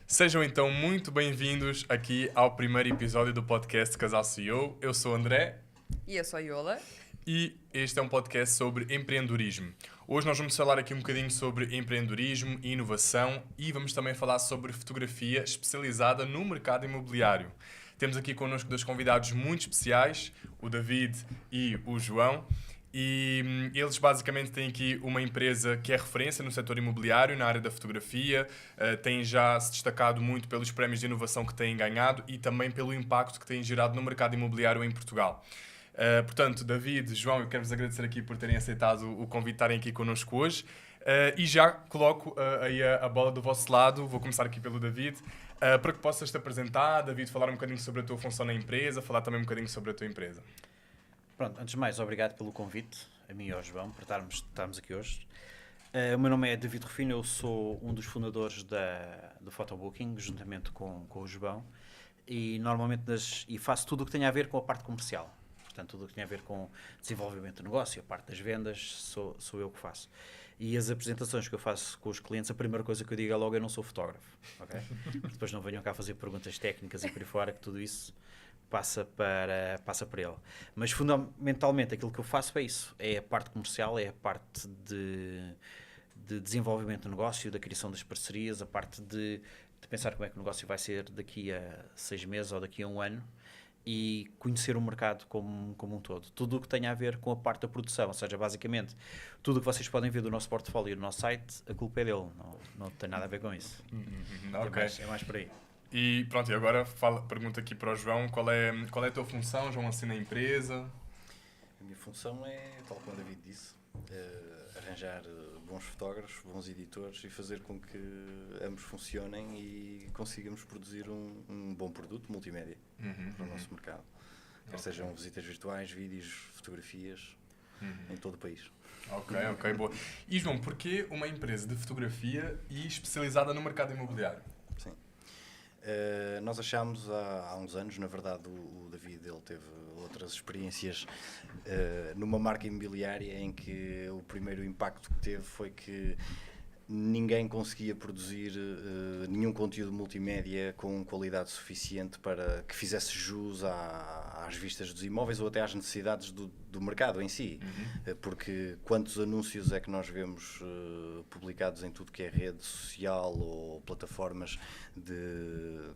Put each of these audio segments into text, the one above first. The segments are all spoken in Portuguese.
Sejam então muito bem-vindos aqui ao primeiro episódio do podcast Casal CEO. Eu sou o André. E eu sou a Yola. E este é um podcast sobre empreendedorismo. Hoje nós vamos falar aqui um bocadinho sobre empreendedorismo e inovação e vamos também falar sobre fotografia especializada no mercado imobiliário. Temos aqui connosco dois convidados muito especiais, o David e o João. E eles basicamente têm aqui uma empresa que é referência no setor imobiliário, na área da fotografia, têm já se destacado muito pelos prémios de inovação que têm ganhado e também pelo impacto que têm gerado no mercado imobiliário em Portugal. Portanto, David, João, eu quero-vos agradecer aqui por terem aceitado o convite de estarem aqui connosco hoje. E já coloco aí a bola do vosso lado, vou começar aqui pelo David, para que possas te apresentar, David, falar um bocadinho sobre a tua função na empresa, falar também um bocadinho sobre a tua empresa. Pronto, antes de mais, obrigado pelo convite, a mim e ao João, por estarmos aqui hoje. O meu nome é David Rufino, eu sou um dos fundadores do Photobooking, juntamente com o João, e normalmente faço tudo o que tem a ver com a parte comercial. Portanto, tudo o que tem a ver com desenvolvimento de negócio, a parte das vendas, sou eu que faço. E as apresentações que eu faço com os clientes, a primeira coisa que eu digo é logo, eu não sou fotógrafo, ok? Depois não venham cá fazer perguntas técnicas e por aí fora, que tudo isso passa para ele. Mas fundamentalmente aquilo que eu faço é isso, é a parte comercial, é a parte de desenvolvimento do negócio, da criação das parcerias, a parte de pensar como é que o negócio vai ser daqui a 6 meses ou daqui a 1 ano e conhecer o mercado como um todo. Tudo o que tenha a ver com a parte da produção, ou seja, basicamente, tudo o que vocês podem ver do nosso portfólio e do nosso site, a culpa é dele, não tem nada a ver com isso. Okay. É mais por aí. E pronto, e agora pergunto aqui para o João, qual é a tua função, João, assim na empresa? A minha função é, tal como o David disse, arranjar bons fotógrafos, bons editores e fazer com que ambos funcionem e consigamos produzir um bom produto multimédia para o nosso mercado. Quer sejam visitas virtuais, vídeos, fotografias, em todo o país. Ok, boa. E João, porquê uma empresa de fotografia e especializada no mercado imobiliário? Sim. Nós achámos há uns anos, na verdade o David ele teve outras experiências numa marca imobiliária em que o primeiro impacto que teve foi que ninguém conseguia produzir nenhum conteúdo multimédia com qualidade suficiente para que fizesse jus às vistas dos imóveis ou até às necessidades do mercado em si. Porque quantos anúncios é que nós vemos publicados em tudo que é rede social ou plataformas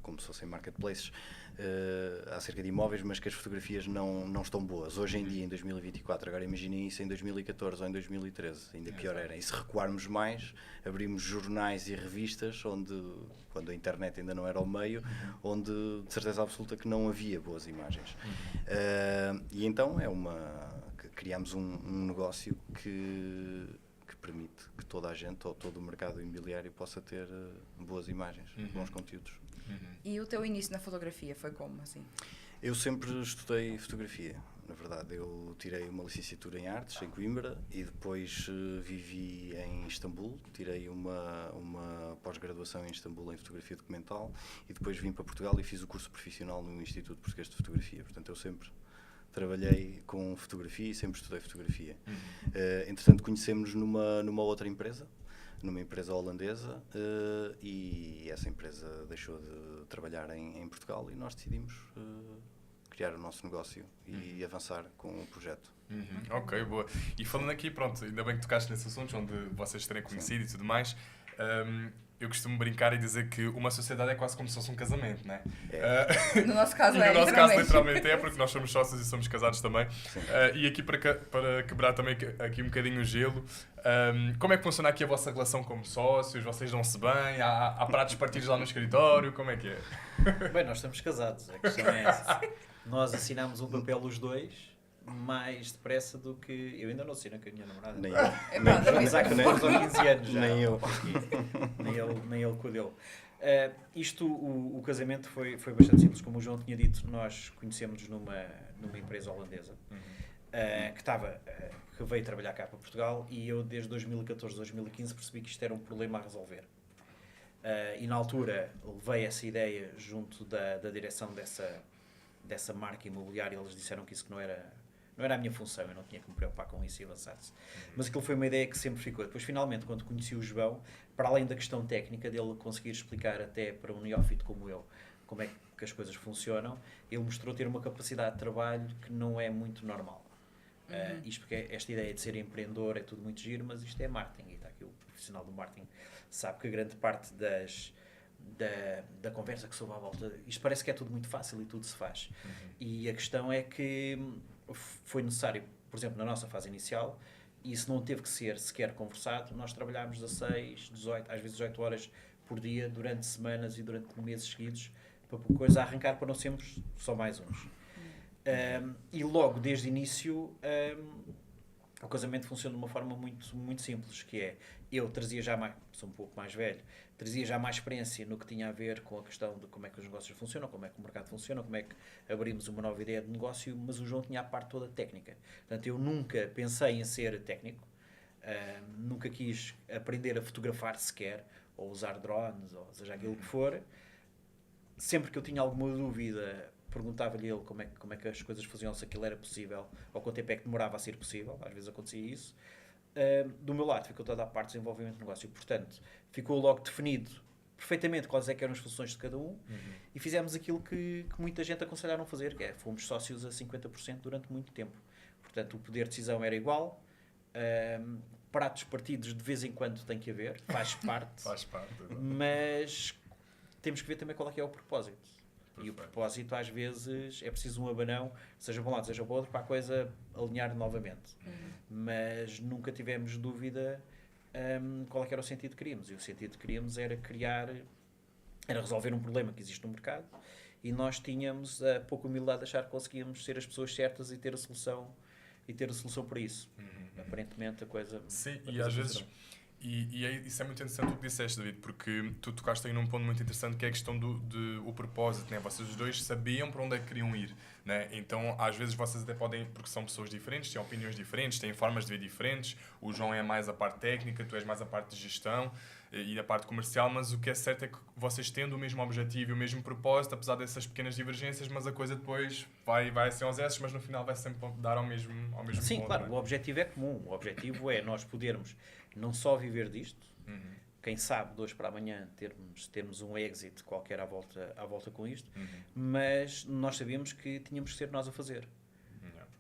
como se fossem marketplaces, acerca de imóveis, mas que as fotografias não estão boas. Hoje em dia, em 2024, agora imaginem isso em 2014 ou em 2013, ainda pior era. E se recuarmos mais, abrimos jornais e revistas, quando a internet ainda não era o meio, onde de certeza absoluta que não havia boas imagens. E então criámos um negócio que permite que toda a gente, ou todo o mercado imobiliário, possa ter boas imagens, bons conteúdos. E o teu início na fotografia foi como, assim? Eu sempre estudei fotografia. Na verdade, eu tirei uma licenciatura em artes, em Coimbra, e depois vivi em Istambul, tirei uma pós-graduação em Istambul em fotografia documental, e depois vim para Portugal e fiz o curso profissional no Instituto Português de Fotografia. Portanto, eu sempre trabalhei com fotografia e sempre estudei fotografia. Entretanto, conhecemos numa outra empresa, numa empresa holandesa, e essa empresa deixou de trabalhar em Portugal e nós decidimos criar o nosso negócio e avançar com o projeto. Ok, boa. E falando aqui, pronto, ainda bem que tocaste nesse assunto, onde vocês terem conhecido. Sim. E tudo mais, eu costumo brincar e dizer que uma sociedade é quase como se fosse um casamento, não é? No nosso caso no nosso caso literalmente é, porque nós somos sócios e somos casados também. E aqui para quebrar também aqui um bocadinho o gelo, como é que funciona aqui a vossa relação como sócios? Vocês dão-se bem? Há pratos partidos lá no escritório? Como é que é? Bem, nós estamos casados, a questão é essa. Nós assinamos um papel os dois mais depressa do que... Eu ainda não assino com a minha namorada. Nem eu. Mas há 14 ou 15 anos já. Nem eu. Nem ele com o dele. O casamento foi bastante simples. Como o João tinha dito, nós conhecemos numa empresa holandesa que veio trabalhar cá para Portugal, e eu desde 2014, 2015 percebi que isto era um problema a resolver. E na altura levei essa ideia junto da direção dessa marca imobiliária. Eles disseram que isso que não era a minha função, eu não tinha que me preocupar com isso e avançar-se. Mas aquilo foi uma ideia que sempre ficou. Depois, finalmente, quando conheci o João, para além da questão técnica dele conseguir explicar até para um neófito como eu como é que as coisas funcionam, ele mostrou ter uma capacidade de trabalho que não é muito normal. Isto porque esta ideia de ser empreendedor é tudo muito giro, mas isto é marketing, e está aqui o profissional do marketing sabe que a grande parte da conversa que soube à volta, isto parece que é tudo muito fácil e tudo se faz. E a questão é que foi necessário, por exemplo, na nossa fase inicial, e isso não teve que ser sequer conversado, nós trabalhámos 16, 18, às vezes 18 horas por dia, durante semanas e durante meses seguidos, para a coisa arrancar, para não sermos só mais uns. E logo, desde o início, o casamento funciona de uma forma muito, muito simples, que é, eu trazia já mais, sou um pouco mais velho, trazia já mais experiência no que tinha a ver com a questão de como é que os negócios funcionam, como é que o mercado funciona, como é que abrimos uma nova ideia de negócio, mas o João tinha a parte toda técnica. Portanto, eu nunca pensei em ser técnico, nunca quis aprender a fotografar sequer, ou usar drones, ou seja aquilo que for. Sempre que eu tinha alguma dúvida, perguntava-lhe ele como é que as coisas faziam, se aquilo era possível, ou quanto tempo é que demorava a ser possível, às vezes acontecia isso. Do meu lado ficou toda a parte de desenvolvimento de negócio, portanto, ficou logo definido perfeitamente quais é que eram as funções de cada um, e fizemos aquilo que muita gente aconselharam a fazer, que é, fomos sócios a 50% durante muito tempo. Portanto, o poder de decisão era igual, pratos partidos de vez em quando tem que haver, faz parte, mas temos que ver também qual é que é o propósito. Perfeito. E o propósito, às vezes, é preciso um abanão, seja para um lado, seja para o outro, para a coisa alinhar novamente. Mas nunca tivemos dúvida qual é que era o sentido que queríamos. E o sentido que queríamos era era resolver um problema que existe no mercado, e nós tínhamos a pouca humildade de achar que conseguíamos ser as pessoas certas e ter a solução para isso. Aparentemente a coisa... Sim, e às vezes... isso é muito interessante o que disseste, David, porque tu tocaste aí num ponto muito interessante, que é a questão do propósito, né? Vocês os dois sabiam para onde é que queriam ir, né? Então às vezes vocês até podem, porque são pessoas diferentes, têm opiniões diferentes, têm formas de ver diferentes. O João é mais a parte técnica, tu és mais a parte de gestão e a parte comercial, mas o que é certo é que vocês tendo o mesmo objetivo e o mesmo propósito, apesar dessas pequenas divergências, mas a coisa depois vai ser aos esses, mas no final vai sempre dar ao mesmo Sim, ponto, claro, né? o objetivo é comum. O objetivo é nós podermos não só viver disto, quem sabe de hoje para amanhã termos um exit qualquer à volta com isto, mas nós sabíamos que tínhamos que ser nós a fazer.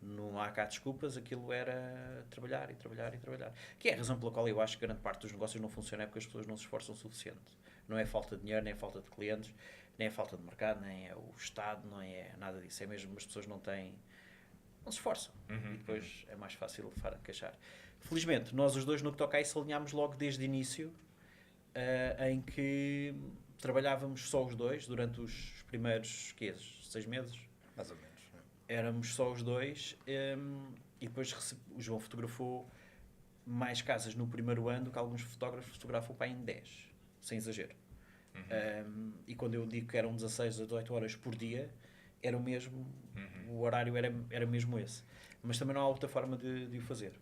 Não há cá desculpas, aquilo era trabalhar e trabalhar e trabalhar. Que é a razão pela qual eu acho que grande parte dos negócios não funciona, é porque as pessoas não se esforçam o suficiente. Não é falta de dinheiro, nem é falta de clientes, nem é falta de mercado, nem é o Estado, não é nada disso. É mesmo as pessoas não se esforçam. E depois é mais fácil queixar. Felizmente, nós os dois no que toca a isso alinhámos logo desde o início, em que trabalhávamos só os dois durante os primeiros 6 meses. Mais ou menos. Éramos só os dois, e depois o João fotografou mais casas no primeiro ano do que alguns fotógrafos fotografam para em 10, sem exagero. E quando eu digo que eram 16 a 18 horas por dia, era o mesmo, o horário era mesmo esse. Mas também não há outra forma de o fazer.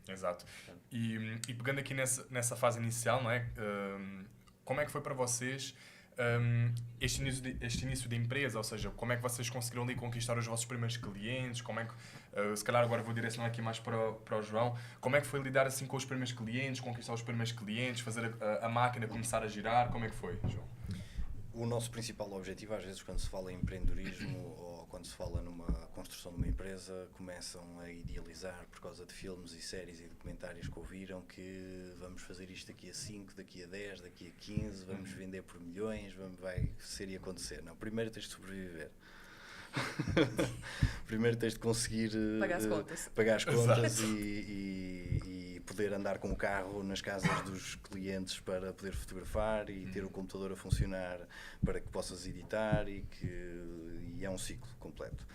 Exato. E pegando aqui nessa fase inicial, não é? Como é que foi para vocês este início de empresa? Ou seja, como é que vocês conseguiram ali conquistar os vossos primeiros clientes? Como é que, se calhar agora vou direcionar aqui mais para o João, como é que foi lidar assim com os primeiros clientes, conquistar os primeiros clientes, fazer a máquina começar a girar? Como é que foi, João? O nosso principal objetivo, às vezes, quando se fala em empreendedorismo ou quando se fala numa construção de uma empresa, começam a idealizar, por causa de filmes e séries e documentários que ouviram, que vamos fazer isto daqui a 5, daqui a 10, daqui a 15, vamos vender por milhões, vai ser e acontecer. Não, primeiro tens de sobreviver. Primeiro tens de conseguir pagar as contas e poder andar com o carro nas casas dos clientes para poder fotografar e ter o computador a funcionar para que possas editar e é um ciclo completo.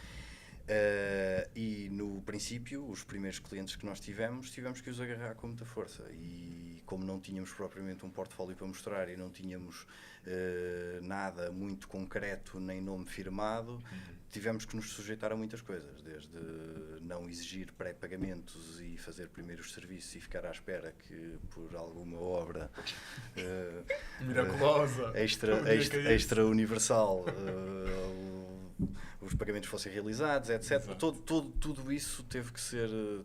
E no princípio, os primeiros clientes que nós tivemos que os agarrar com muita força, e como não tínhamos propriamente um portfólio para mostrar e não tínhamos nada muito concreto nem nome firmado, tivemos que nos sujeitar a muitas coisas, desde não exigir pré-pagamentos e fazer primeiro os serviços e ficar à espera que por alguma obra Miraculosa. extra universal os pagamentos fossem realizados, etc. Tudo isso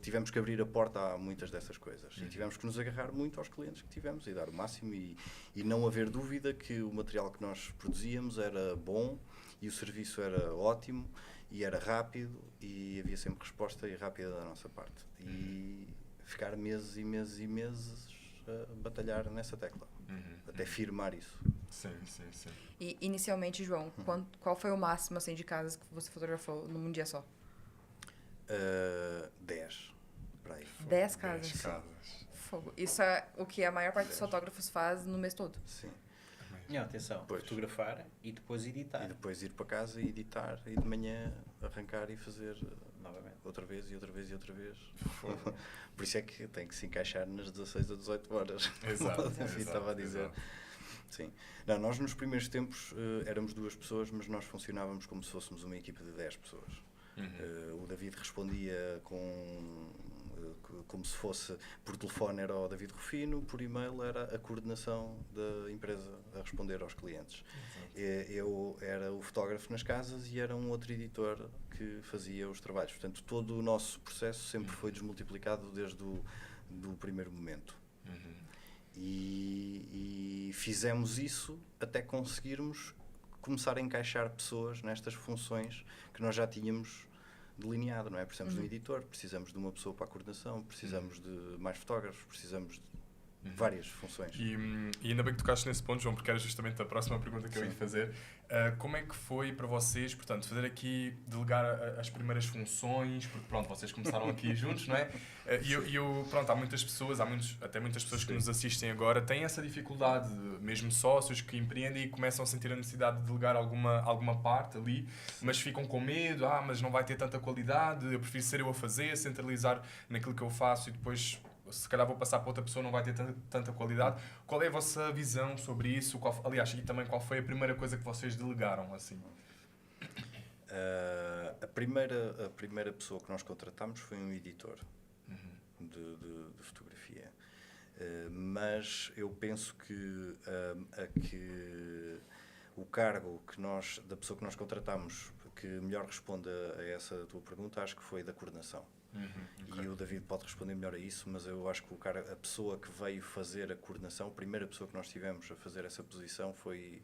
tivemos que abrir a porta a muitas dessas coisas e tivemos que nos agarrar muito aos clientes que tivemos e dar o máximo e não haver dúvida que o material que nós produzíamos era bom e o serviço era ótimo e era rápido e havia sempre resposta e rápida da nossa parte. E ficar meses e meses e meses a batalhar nessa tecla, até firmar isso. Sim. E inicialmente, João, qual foi o máximo assim, de casas que você fotografou num dia só? 10. Para aí. 10 casas? 10 casas. Fogo. Isso é o que a maior parte dos fotógrafos faz no mês todo. Sim. Não, atenção, fotografar e depois editar. E depois ir para casa e editar e de manhã arrancar e fazer novamente. Outra vez e outra vez e outra vez. Por isso é que tem que se encaixar nas 16 a 18 horas. Exato. Estava a dizer. Exato. Sim. Não, nós nos primeiros tempos éramos 2 pessoas, mas nós funcionávamos como se fôssemos uma equipa de 10 pessoas. O David respondia como se fosse por telefone, era o David Rufino, por e-mail era a coordenação da empresa a responder aos clientes. Eu era o fotógrafo nas casas e era um outro editor que fazia os trabalhos. Portanto, todo o nosso processo sempre foi desmultiplicado desde do primeiro momento. E fizemos isso até conseguirmos começar a encaixar pessoas nestas funções que nós já tínhamos delineado, não é? Precisamos de um editor, precisamos de uma pessoa para a coordenação, precisamos de mais fotógrafos, precisamos de várias funções. E ainda bem que tocaste nesse ponto, João, porque era justamente a próxima pergunta que eu ia fazer. Como é que foi para vocês, portanto, fazer aqui, delegar as primeiras funções, porque pronto, vocês começaram aqui juntos, não é? Pronto, há muitas pessoas, até muitas pessoas que nos assistem agora, têm essa dificuldade, mesmo sócios que empreendem e começam a sentir a necessidade de delegar alguma parte ali, mas ficam com medo, mas não vai ter tanta qualidade, eu prefiro ser eu a fazer, centralizar naquilo que eu faço e depois se calhar vou passar para outra pessoa, não vai ter tanta qualidade. Qual é a vossa visão sobre isso? Aliás, e também qual foi a primeira coisa que vocês delegaram? Assim? A primeira pessoa que nós contratámos foi um editor de fotografia. Mas eu penso que o cargo da pessoa que nós contratámos que melhor responde a essa tua pergunta, acho que foi da coordenação. Okay. E o David pode responder melhor a isso, mas eu acho que a pessoa que veio fazer a coordenação, a primeira pessoa que nós tivemos a fazer essa posição foi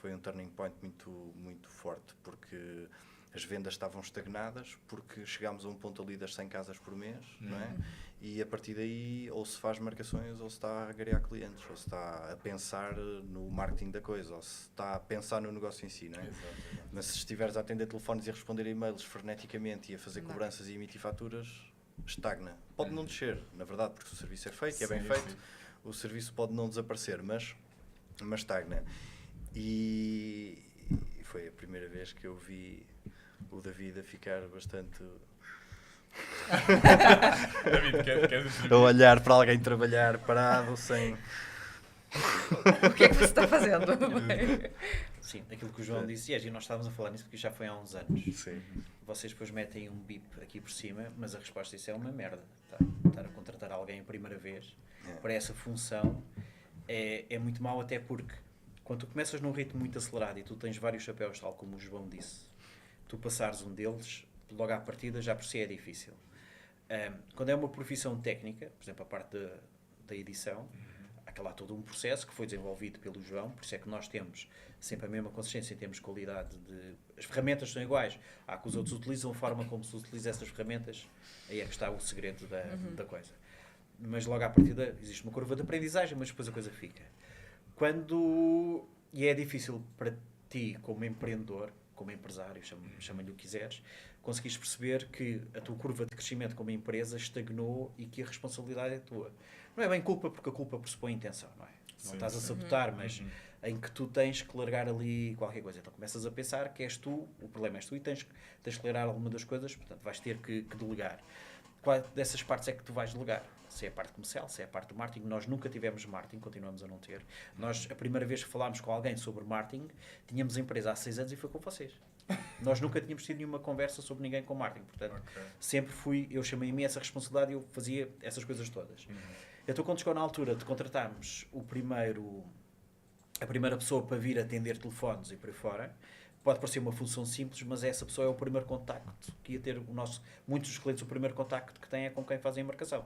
um turning point muito, muito forte, porque as vendas estavam estagnadas, porque chegámos a um ponto ali das 100 casas por mês, não é? E a partir daí ou se faz marcações ou se está a agregar clientes, ou se está a pensar no marketing da coisa, ou se está a pensar no negócio em si, não é? Exato. Mas se estiveres a atender telefones e a responder e-mails freneticamente e a fazer cobranças e emitir faturas, estagna. Pode não descer, na verdade, porque o serviço é feito e é bem feito, o serviço pode não desaparecer, mas estagna. E foi a primeira vez que eu vi o David a ficar bastante... David, queres a olhar para alguém trabalhar parado, sem... O que é que você está fazendo? Sim, aquilo que o João disse, e nós estávamos a falar nisso porque já foi há uns anos. Sim. Vocês depois metem um bip aqui por cima, mas a resposta disso é uma merda. Estar a contratar alguém a primeira vez para essa função é muito mau, até porque quando tu começas num ritmo muito acelerado e tu tens vários chapéus, tal como o João disse, tu passares um deles, logo à partida já por si é difícil. Quando é uma profissão técnica, por exemplo, a parte da edição, há lá todo um processo que foi desenvolvido pelo João, por isso é que nós temos sempre a mesma consistência em termos de qualidade. As ferramentas são iguais. Há que os outros utilizam a forma como se utiliza essas ferramentas, aí é que está o segredo da coisa. Mas logo à partida existe uma curva de aprendizagem, mas depois a coisa fica. E é difícil para ti, como empreendedor, como empresário, chama-lhe o que quiseres, conseguires perceber que a tua curva de crescimento como empresa estagnou e que a responsabilidade é tua. Não é bem culpa, porque a culpa pressupõe intenção, não é? Não estás a sabotar, mas em que tu tens que largar ali qualquer coisa. Então começas a pensar que és tu, o problema és tu e tens que largar alguma das coisas, portanto vais ter que delegar. qual dessas partes é que tu vais delegar? Se é a parte comercial, se é a parte do marketing. Nós nunca tivemos marketing, continuamos a não ter. Nós, a primeira vez que falámos com alguém sobre marketing, tínhamos a empresa há 6 anos e foi com vocês. Nós nunca tínhamos tido nenhuma conversa sobre ninguém com marketing. Portanto, sempre eu chamei-me essa responsabilidade e eu fazia essas coisas todas. Então, quando chegou na altura de contratarmos a primeira pessoa para vir atender telefones e por aí fora, pode parecer uma função simples, mas essa pessoa é o primeiro contacto que ia ter muitos dos clientes, o primeiro contacto que têm é com quem fazem a marcação.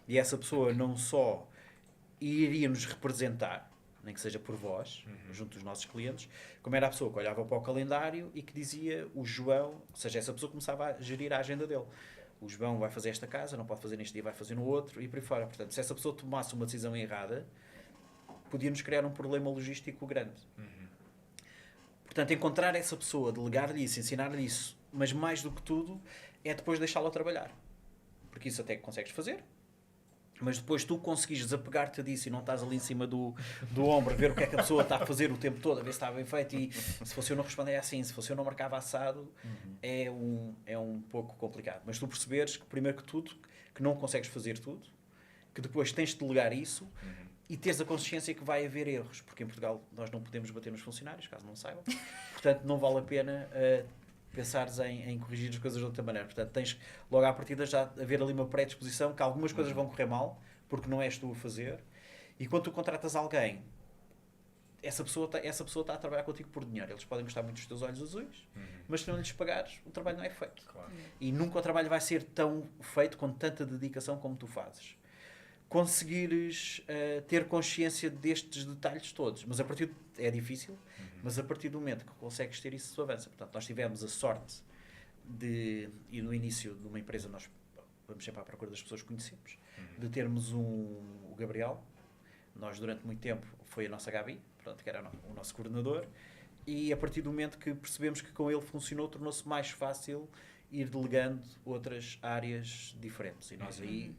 E essa pessoa não só iria nos representar, nem que seja por voz, junto dos nossos clientes, como era a pessoa que olhava para o calendário e que dizia o João, ou seja, essa pessoa começava a gerir a agenda dele. O João vai fazer esta casa, não pode fazer neste dia, vai fazer no outro e por aí fora. Portanto, se essa pessoa tomasse uma decisão errada, podia-nos criar um problema logístico grande. Portanto, encontrar essa pessoa, delegar-lhe isso, ensinar-lhe isso, mas mais do que tudo, é depois deixá-la trabalhar. Porque isso até que consegues fazer, mas depois tu conseguires desapegar-te disso e não estás ali em cima do ombro a ver o que é que a pessoa está a fazer o tempo todo, a ver se está bem feito e se fosse eu não responder assim, se fosse eu não marcava assado, é um pouco complicado. Mas tu perceberes que, primeiro que tudo, que não consegues fazer tudo, que depois tens de delegar isso e teres a consciência que vai haver erros, porque em Portugal nós não podemos bater nos funcionários, caso não saibam. Portanto, não vale a pena pensares em corrigir as coisas de outra maneira. Portanto, tens logo à partida já haver ali uma predisposição que algumas coisas vão correr mal, porque não és tu a fazer. E quando tu contratas alguém, essa pessoa está a trabalhar contigo por dinheiro. Eles podem gostar muito dos teus olhos azuis, mas se não lhes pagares, o trabalho não é feito. Claro. E nunca o trabalho vai ser tão feito com tanta dedicação como tu fazes. Conseguires ter consciência destes detalhes todos. Mas é difícil, mas a partir do momento que consegues ter isso, tu avança. Portanto, nós tivemos a sorte e no início de uma empresa nós vamos sempre à procura das pessoas que conhecemos, de termos o Gabriel. Nós, durante muito tempo, foi a nossa Gabi, portanto, que era o nosso coordenador, e a partir do momento que percebemos que com ele funcionou, tornou-se mais fácil ir delegando outras áreas diferentes. E nós aí...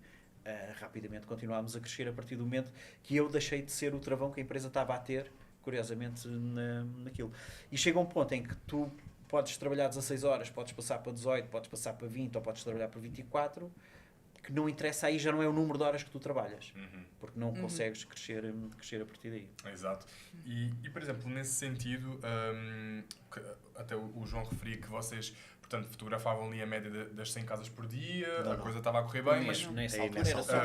rapidamente continuámos a crescer a partir do momento que eu deixei de ser o travão que a empresa estava a ter, curiosamente, naquilo. E chega um ponto em que tu podes trabalhar 16 horas, podes passar para 18, podes passar para 20 ou podes trabalhar para 24, que não interessa, aí já não é o número de horas que tu trabalhas, porque não consegues crescer a partir daí. Exato. E por exemplo, nesse sentido, até o João referia que vocês, portanto, fotografavam ali a média das 100 casas por dia, a coisa estava a correr bem, mas nessa altura era só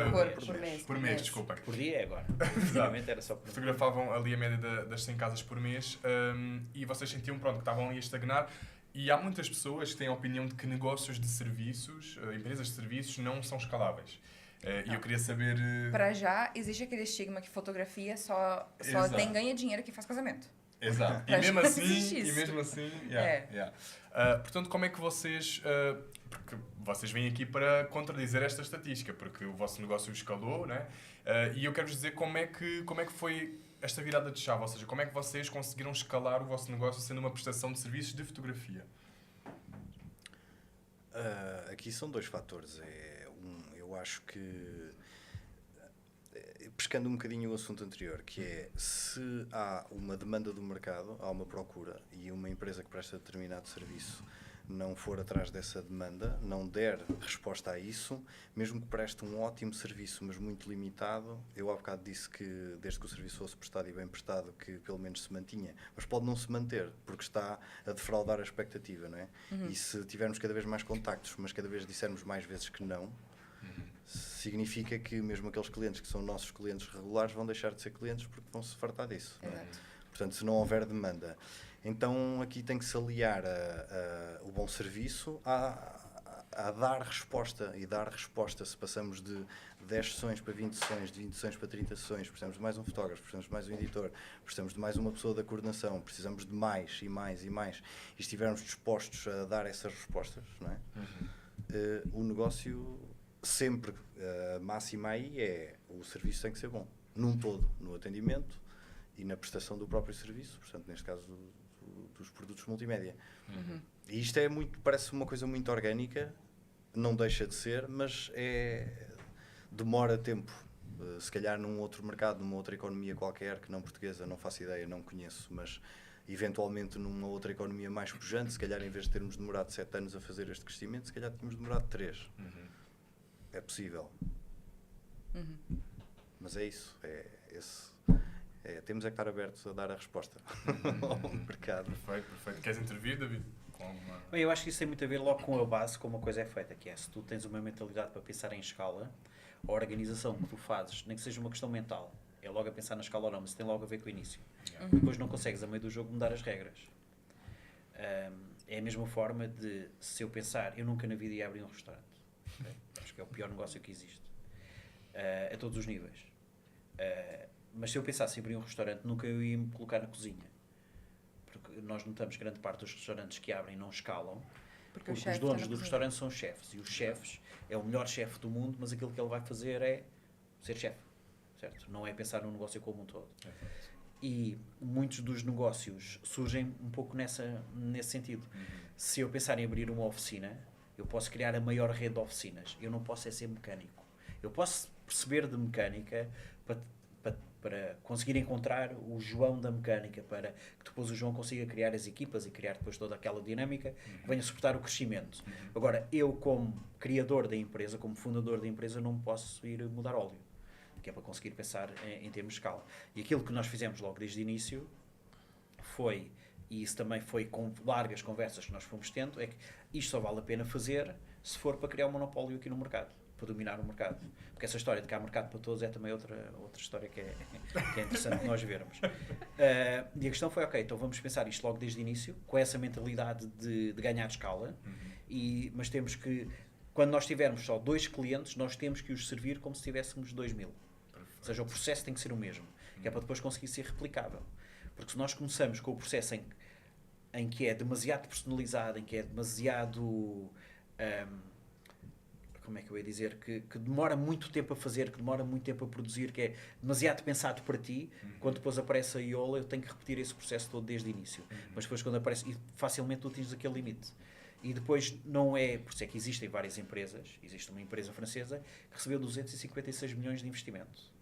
por mês, desculpa. Por dia é agora. Antigamente era só por mês. Fotografavam ali a média das 100 casas por mês e vocês sentiam, pronto, que estavam ali a estagnar. E há muitas pessoas que têm a opinião de que negócios de serviços, empresas de serviços, não são escaláveis. E eu queria saber... Para já, existe aquele estigma que fotografia só ganha dinheiro quem faz casamento. Exato. E mesmo assim, portanto, como é que vocês... porque vocês vêm aqui para contradizer esta estatística, porque o vosso negócio escalou, né? E eu quero-vos dizer como é que foi esta virada de chave, ou seja, como é que vocês conseguiram escalar o vosso negócio sendo uma prestação de serviços de fotografia? Aqui são dois fatores. Eu acho que, pescando um bocadinho o assunto anterior, que é, se há uma demanda do mercado, há uma procura, e uma empresa que presta determinado serviço não for atrás dessa demanda, não der resposta a isso, mesmo que preste um ótimo serviço, mas muito limitado, eu há bocado disse que desde que o serviço fosse prestado e bem prestado, que pelo menos se mantinha, mas pode não se manter, porque está a defraudar a expectativa, não é? E se tivermos cada vez mais contactos, mas cada vez dissermos mais vezes que não, significa que mesmo aqueles clientes que são nossos clientes regulares vão deixar de ser clientes porque vão se fartar disso, não é? Portanto, se não houver demanda. Então, aqui tem que se aliar o bom serviço a dar resposta. E dar resposta, se passamos de 10 sessões para 20 sessões, de 20 sessões para 30 sessões, precisamos de mais um fotógrafo, precisamos de mais um editor, precisamos de mais uma pessoa da coordenação, precisamos de mais e mais e mais. E estivermos dispostos a dar essas respostas, não é? O negócio, sempre, a máxima aí é o serviço tem que ser bom. Num todo, no atendimento e na prestação do próprio serviço, portanto, neste caso dos produtos multimédia. E isto parece uma coisa muito orgânica, não deixa de ser, mas demora tempo. Se calhar num outro mercado, numa outra economia qualquer, que não portuguesa, não faço ideia, não conheço, mas eventualmente numa outra economia mais pujante, se calhar em vez de termos demorado 7 anos a fazer este crescimento, se calhar tínhamos demorado 3. é possível. Mas é isso. Temos é que estar abertos a dar a resposta ao mercado. Perfeito. Queres intervir, David? Com alguma... Bem, eu acho que isso tem muito a ver logo com a base, como a coisa é feita, que é, se tu tens uma mentalidade para pensar em escala, a organização que tu fazes, nem que seja uma questão mental, é logo a pensar na escala ou não, mas tem logo a ver com o início. Depois não consegues, a meio do jogo, mudar as regras. É a mesma forma de, se eu pensar, eu nunca na vida ia abrir um restaurante. Okay? Acho que é o pior negócio que existe. A todos os níveis. Mas se eu pensasse em abrir um restaurante, nunca eu ia me colocar na cozinha. Porque nós notamos que grande parte dos restaurantes que abrem não escalam, porque os donos dos restaurantes são chefes. E os chefes é o melhor chefe do mundo, mas aquilo que ele vai fazer é ser chefe. Certo? Não é pensar no negócio como um todo. E muitos dos negócios surgem um pouco nesse sentido. Se eu pensar em abrir uma oficina, eu posso criar a maior rede de oficinas. Eu não posso ser mecânico. Eu posso perceber de mecânica para conseguir encontrar o João da mecânica, para que depois o João consiga criar as equipas e criar depois toda aquela dinâmica que venha suportar o crescimento. Agora, eu como criador da empresa, como fundador da empresa, não posso ir mudar óleo, que é para conseguir pensar em termos de escala. E aquilo que nós fizemos logo desde o início foi, e isso também foi com largas conversas que nós fomos tendo, é que isto só vale a pena fazer se for para criar um monopólio aqui no mercado, para dominar o mercado. Porque essa história de que há mercado para todos é também outra história que é interessante nós vermos. E a questão foi, ok, então vamos pensar isto logo desde o início, com essa mentalidade de ganhar escala, mas temos que, quando nós tivermos só 2 clientes, nós temos que os servir como se tivéssemos 2.000. Ou seja, o processo tem que ser o mesmo, que é para depois conseguir ser replicável. Porque se nós começamos com o processo em que é demasiado personalizado, em que é demasiado... como é que eu ia dizer, que demora muito tempo a fazer, que demora muito tempo a produzir, que é demasiado pensado para ti, quando depois aparece a Iola, eu tenho que repetir esse processo todo desde o início. Mas depois quando aparece, e facilmente tu atinges aquele limite. E depois não é, por isso é que existem várias empresas, existe uma empresa francesa que recebeu 256 milhões de investimento.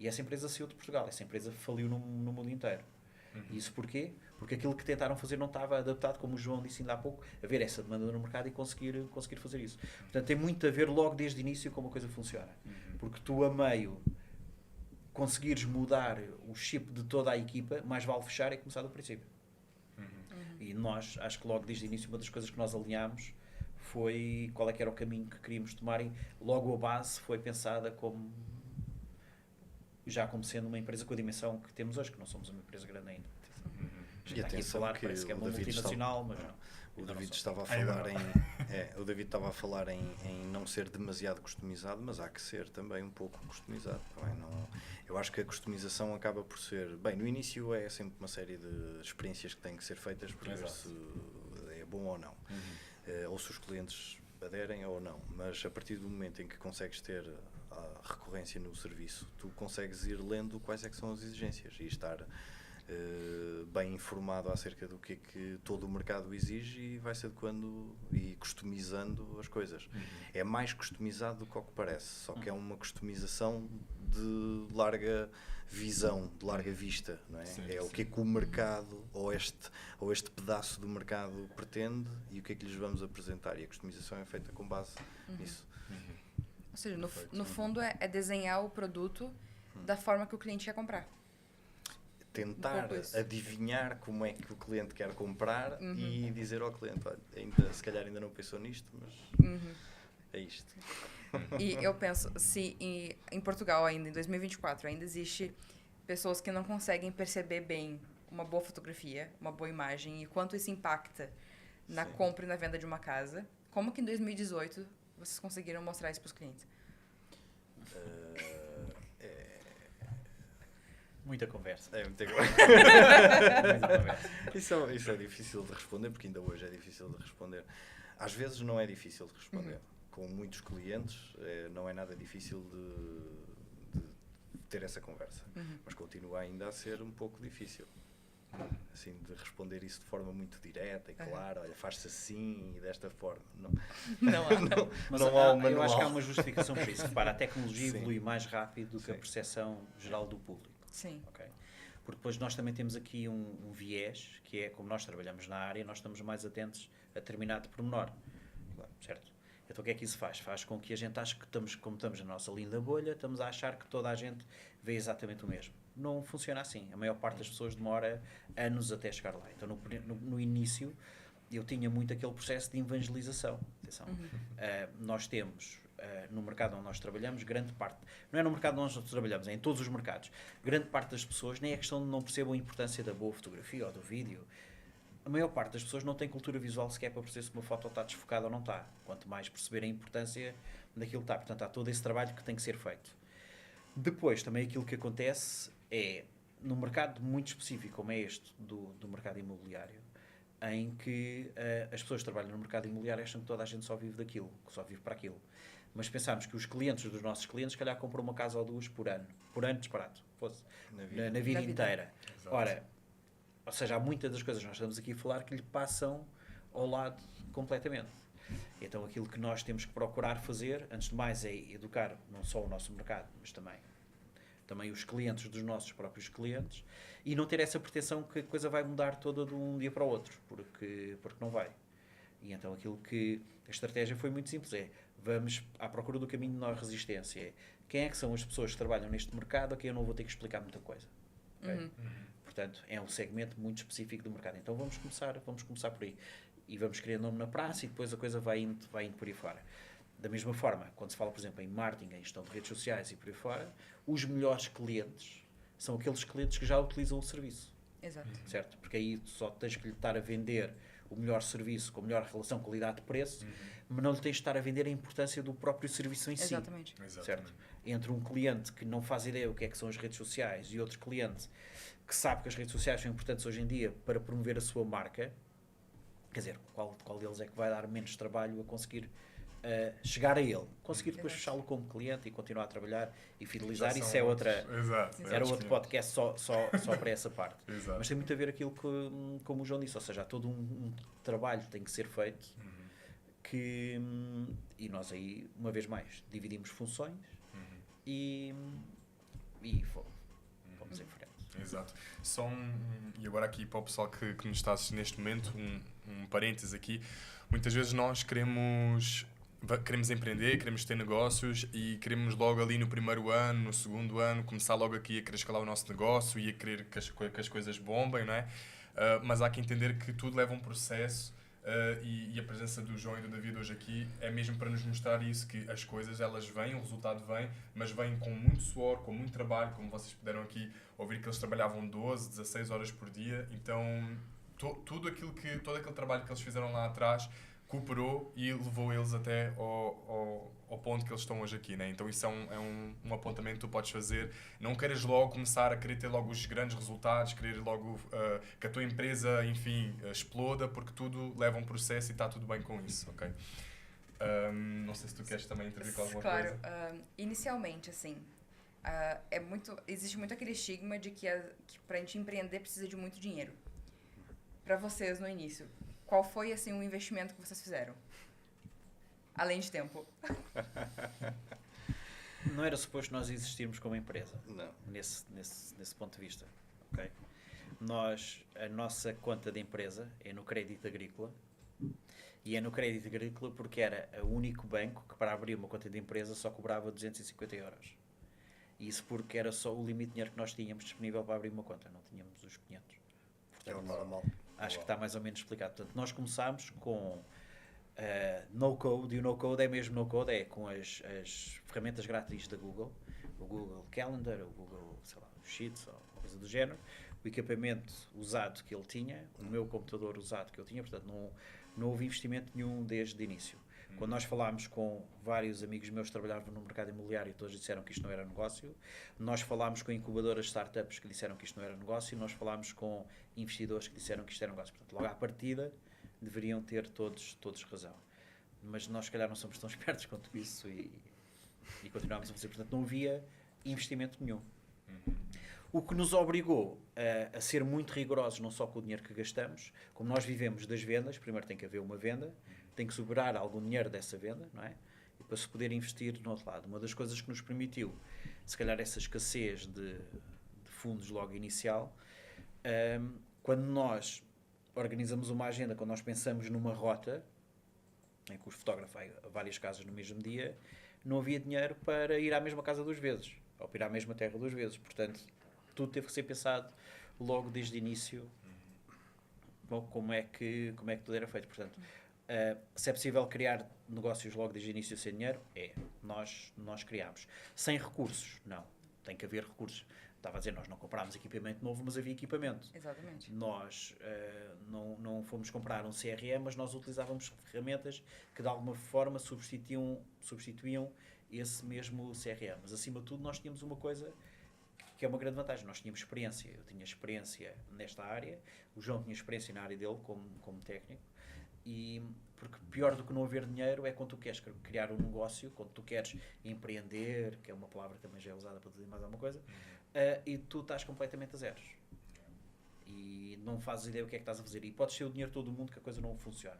E essa empresa saiu de Portugal, essa empresa faliu no mundo inteiro. E isso porquê? Porque aquilo que tentaram fazer não estava adaptado, como o João disse ainda há pouco, a ver essa demanda no mercado e conseguir fazer isso. Portanto, tem muito a ver logo desde o início como a coisa funciona. Porque tu, a meio, conseguires mudar o chip de toda a equipa, mais vale fechar e começar do princípio. E nós, acho que logo desde o início, uma das coisas que nós alinhámos foi qual é que era o caminho que queríamos tomar, e logo a base foi pensada como sendo uma empresa com a dimensão que temos hoje, que não somos uma empresa grande ainda. E atenção, falar, que parece que é uma multinacional, mas não. O David estava a falar em não ser demasiado customizado, mas há que ser também um pouco customizado. Eu acho que a customização acaba por ser... Bem, no início é sempre uma série de experiências que têm que ser feitas para ver se é bom ou não. Ou se os clientes aderem ou não. Mas a partir do momento em que consegues ter a recorrência no serviço, tu consegues ir lendo quais é que são as exigências e estar bem informado acerca do que é que todo o mercado exige, e vai-se adequando e customizando as coisas. É mais customizado do que o que parece, só que é uma customização de larga visão, de larga vista, não é? Sim, o que é que o mercado ou este pedaço do mercado pretende e o que é que lhes vamos apresentar, e a customização é feita com base nisso. Ou seja, no fundo é desenhar o produto da forma que o cliente quer comprar. Tentar adivinhar como é que o cliente quer comprar e dizer ao cliente, olha, se calhar ainda não pensou nisto, mas é isto. E eu penso, se em Portugal ainda, em 2024, ainda existe pessoas que não conseguem perceber bem uma boa fotografia, uma boa imagem, e quanto isso impacta na compra e na venda de uma casa, como que em 2018 vocês conseguiram mostrar isso para os clientes? Muita conversa. Muita conversa. Isso é difícil de responder, porque ainda hoje é difícil de responder. Às vezes não é difícil de responder. Com muitos clientes não é nada difícil de ter essa conversa. Mas continua ainda a ser um pouco difícil. Assim, de responder isso de forma muito direta e clara, olha, faz-se assim e desta forma. Não há. Mas não há um manual. eu acho que há uma justificação para isso. Repara, a tecnologia Sim. evolui mais rápido do que a percepção geral do público. Sim. Okay? Porque depois nós também temos aqui um viés, que é como nós trabalhamos na área, nós estamos mais atentos a determinado pormenor. Certo? Então o que é que isso faz? Faz com que a gente ache que como estamos na nossa linda bolha, estamos a achar que toda a gente vê exatamente o mesmo. Não funciona assim. A maior parte das pessoas demora anos até chegar lá. Então no início eu tinha muito aquele processo de evangelização. Atenção. Nós temos, no mercado onde nós trabalhamos, grande parte, não é no mercado onde nós trabalhamos, é em todos os mercados, grande parte das pessoas nem é questão de não percebam a importância da boa fotografia ou do vídeo. A maior parte das pessoas não tem cultura visual sequer para perceber se uma foto está desfocada ou não está. Quanto mais perceber a importância daquilo que está. Portanto, há todo esse trabalho que tem que ser feito. Depois, também aquilo que acontece é, num mercado muito específico, como é este do mercado imobiliário, em que as pessoas que trabalham no mercado imobiliário acham que toda a gente só vive daquilo, que só vive para aquilo. Mas pensamos que os clientes dos nossos clientes, se calhar, compram uma casa ou duas por ano. Por ano, disparado. Fosse. Na vida inteira. Exato. Ora, ou seja, há muitas das coisas que nós estamos aqui a falar que lhe passam ao lado completamente. Então aquilo que nós temos que procurar fazer, antes de mais, é educar não só o nosso mercado, mas também os clientes dos nossos próprios clientes, e não ter essa pretensão que a coisa vai mudar toda de um dia para o outro, porque não vai. E então aquilo que a estratégia foi muito simples, vamos à procura do caminho de menor resistência. Quem é que são as pessoas que trabalham neste mercado a quem eu não vou ter que explicar muita coisa? Okay? Portanto, é um segmento muito específico do mercado. Então vamos começar por aí. E vamos criar nome na praça e depois a coisa vai indo por aí fora. Da mesma forma, quando se fala, por exemplo, em marketing, em gestão de redes sociais e por aí fora, os melhores clientes são aqueles clientes que já utilizam o serviço. Exato. Certo? Porque aí só tens que lhe estar a vender o melhor serviço com a melhor relação qualidade-preço, mas não lhe tens de estar a vender a importância do próprio serviço em si. Exatamente. Certo? Entre um cliente que não faz ideia o que é que são as redes sociais e outro cliente que sabe que as redes sociais são importantes hoje em dia para promover a sua marca, quer dizer, qual deles é que vai dar menos trabalho a conseguir chegar a ele? Conseguir depois fechá-lo como cliente e continuar a trabalhar e fidelizar, isso é outra... Era outro podcast só para essa parte. Exato. Mas tem muito a ver aquilo que, como o João disse, ou seja, há todo um trabalho que tem que ser feito e nós aí, uma vez mais, dividimos funções e vamos em frente. Exato. E agora aqui para o pessoal que nos está a assistir neste momento, um parênteses aqui. Muitas vezes nós queremos empreender, queremos ter negócios e queremos logo ali no primeiro ano, no segundo ano, começar logo aqui a querer escalar o nosso negócio e a querer que as coisas bombem, não é? Mas há que entender que tudo leva um processo e a presença do João e do David hoje aqui é mesmo para nos mostrar isso, que as coisas elas vêm, o resultado vem, mas vem com muito suor, com muito trabalho, como vocês puderam aqui ouvir que eles trabalhavam 12, 16 horas por dia, então todo aquele trabalho que eles fizeram lá atrás cooperou e levou eles até ao ponto que eles estão hoje aqui, né? Então isso é um apontamento que tu podes fazer. Não queres logo começar a querer ter logo os grandes resultados, querer logo que a tua empresa, enfim, exploda, porque tudo leva um processo e está tudo bem com isso, ok? Não sei se tu queres também intervir com alguma coisa. Claro. Inicialmente, assim, existe muito aquele estigma de que para a gente empreender precisa de muito dinheiro. Para vocês, no início, qual foi, assim, o investimento que vocês fizeram? Além de tempo. Não era suposto nós existirmos como empresa. Não. Nesse ponto de vista. Okay? A nossa conta de empresa é no Crédito Agrícola. E é no Crédito Agrícola porque era o único banco que para abrir uma conta de empresa só cobrava 250 euros. E isso porque era só o limite de dinheiro que nós tínhamos disponível para abrir uma conta. Não tínhamos os 500. É o normal. Acho que está mais ou menos explicado. Portanto, nós começámos com no-code, e o no-code é mesmo no-code, com as ferramentas grátis da Google, o Google Calendar, o Google, sei lá, Sheets, ou coisa do género, o equipamento usado que ele tinha, o meu computador usado que eu tinha, portanto, não houve investimento nenhum desde o início. Quando nós falámos com vários amigos meus que trabalhavam no mercado imobiliário, todos disseram que isto não era negócio. Nós falámos com incubadoras de startups que disseram que isto não era negócio. E nós falámos com investidores que disseram que isto era negócio. Portanto, logo à partida, deveriam ter todos razão. Mas nós, se calhar, não somos tão espertos quanto isso e continuámos a fazer. Portanto, não havia investimento nenhum. O que nos obrigou a ser muito rigorosos, não só com o dinheiro que gastamos, como nós vivemos das vendas, primeiro tem que haver uma venda, tem que sobrar algum dinheiro dessa venda, não é? E para se poder investir no outro lado. Uma das coisas que nos permitiu, se calhar, essa escassez de fundos logo inicial, quando nós organizamos uma agenda, quando nós pensamos numa rota, em que os fotógrafos vai a várias casas no mesmo dia, não havia dinheiro para ir à mesma casa 2 vezes, ou para ir à mesma terra 2 vezes. Portanto, tudo teve que ser pensado logo desde o início, como é que tudo era feito. Portanto, se é possível criar negócios logo desde o início sem dinheiro, nós criámos. Sem recursos, não. Tem que haver recursos. Estava a dizer, nós não comprámos equipamento novo, mas havia equipamento. Exatamente. Nós não fomos comprar um CRM, mas nós utilizávamos ferramentas que de alguma forma substituíam esse mesmo CRM. Mas acima de tudo nós tínhamos uma coisa que é uma grande vantagem. Nós tínhamos experiência. Eu tinha experiência nesta área, o João tinha experiência na área dele como técnico. E porque pior do que não haver dinheiro é quando tu queres criar um negócio, quando tu queres empreender, que é uma palavra que também já é usada para dizer mais alguma coisa, e tu estás completamente a zeros. E não fazes ideia o que é que estás a fazer. E podes ter o dinheiro de todo o mundo que a coisa não funciona.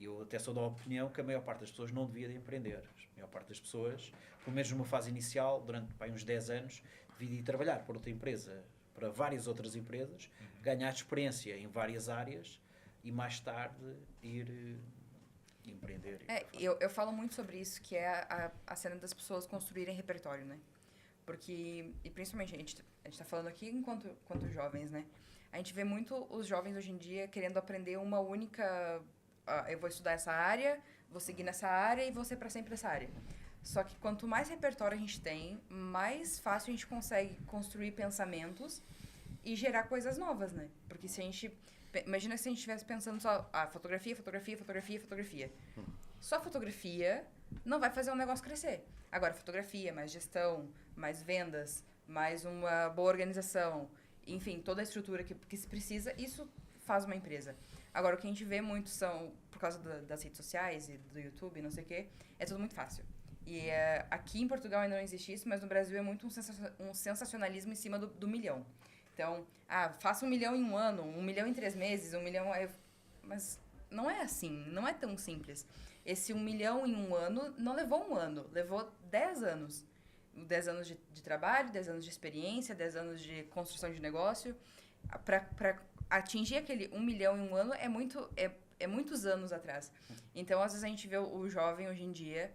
Eu até sou da opinião que a maior parte das pessoas não devia de empreender. A maior parte das pessoas, pelo menos numa fase inicial, durante uns 10 anos, devia de ir trabalhar para outra empresa, para várias outras empresas, ganhar experiência em várias áreas e mais tarde ir empreender. Eu falo muito sobre isso, que é a cena das pessoas construírem repertório, né? Porque, e principalmente, a gente tá falando aqui enquanto jovens, né? A gente vê muito os jovens hoje em dia querendo aprender uma única... eu vou estudar essa área, vou seguir nessa área e vou ser para sempre nessa área. Só que quanto mais repertório a gente tem, mais fácil a gente consegue construir pensamentos e gerar coisas novas, né? Porque se a gente... Imagina se a gente estivesse pensando só fotografia. Só fotografia não vai fazer um negócio crescer. Agora, fotografia, mais gestão, mais vendas, mais uma boa organização, enfim, toda a estrutura que se precisa, isso faz uma empresa. Agora, o que a gente vê muito são, por causa das redes sociais e do YouTube, não sei o quê, é tudo muito fácil. E aqui em Portugal ainda não existe isso, mas no Brasil é muito um sensacionalismo em cima do milhão. Então, faça 1 milhão em um ano, 1 milhão em 3 meses, 1 milhão... Mas não é assim, não é tão simples. Esse 1 milhão em um ano não levou 1 ano, levou 10 anos. 10 anos de trabalho, 10 anos de experiência, 10 anos de construção de negócio. Para atingir aquele 1 milhão em um ano é muitos anos atrás. Então, às vezes a gente vê o jovem hoje em dia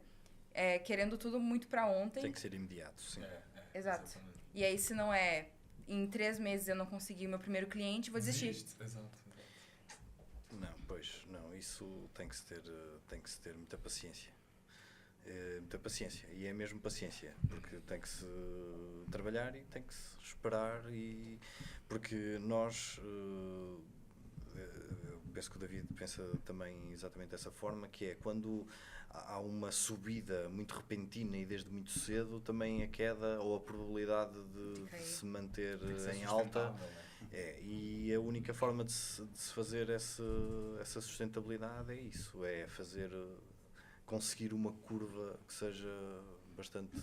querendo tudo muito para ontem. Tem que ser imediato, sim. Exato. Exatamente. E aí, se não é... Em 3 meses eu não consegui o meu primeiro cliente, vou desistir. Exato. Não, isso tem que se ter muita paciência. Muita paciência, e é mesmo paciência, porque tem que se trabalhar e tem que se esperar, porque nós, eu penso que o David pensa também exatamente dessa forma, que é quando há uma subida muito repentina e desde muito cedo, também a queda ou a probabilidade de se manter em alta. E a única forma de se fazer essa sustentabilidade é isso, é conseguir uma curva que seja bastante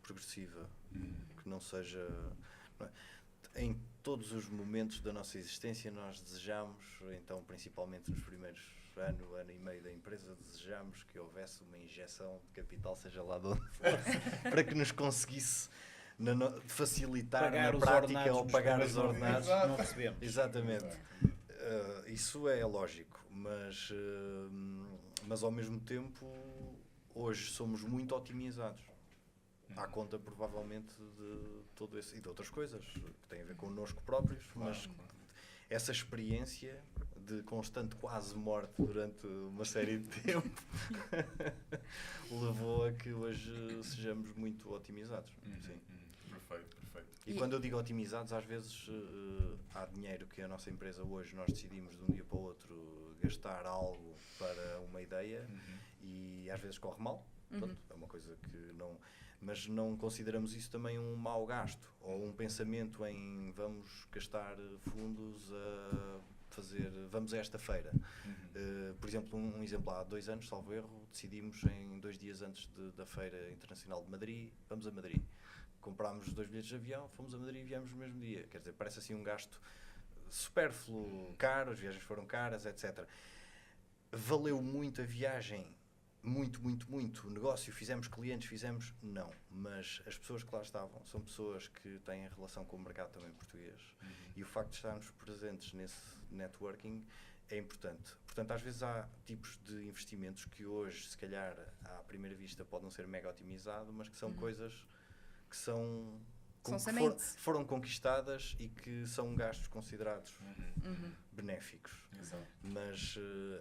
progressiva, que não seja... Não é? Em todos os momentos da nossa existência nós desejamos, então principalmente nos primeiros ano e meio da empresa, desejamos que houvesse uma injeção de capital, seja lá de onde for, para que nos conseguisse facilitar pagar na os prática ou pagar os ordenados. Não recebemos. Exatamente. Isso é lógico, mas ao mesmo tempo hoje somos muito otimizados. À conta provavelmente de todo esse e de outras coisas que têm a ver connosco próprios, mas essa experiência de constante quase morte durante uma série de tempo levou a que hoje sejamos muito otimizados. Sim. Perfeito. E quando eu digo otimizados, às vezes há dinheiro que a nossa empresa hoje nós decidimos de um dia para o outro gastar algo para uma ideia e às vezes corre mal. Pronto, é uma coisa que não... Mas não consideramos isso também um mau gasto ou um pensamento em vamos gastar fundos vamos a esta feira. Por exemplo, um exemplo, há 2 anos, salvo erro, decidimos em 2 dias antes da Feira Internacional de Madrid, vamos a Madrid. Comprámos 2 bilhetes de avião, fomos a Madrid e viemos no mesmo dia. Quer dizer, parece assim um gasto supérfluo, caro, as viagens foram caras, etc. Valeu muito a viagem? Muito. O negócio, fizemos clientes, não. Mas as pessoas que lá estavam são pessoas que têm relação com o mercado também português. E o facto de estarmos presentes nesse networking é importante. Portanto, às vezes há tipos de investimentos que hoje, se calhar, à primeira vista, podem não ser mega otimizado, mas que são coisas que são foram conquistadas e que são gastos considerados benéficos. Exato. Mas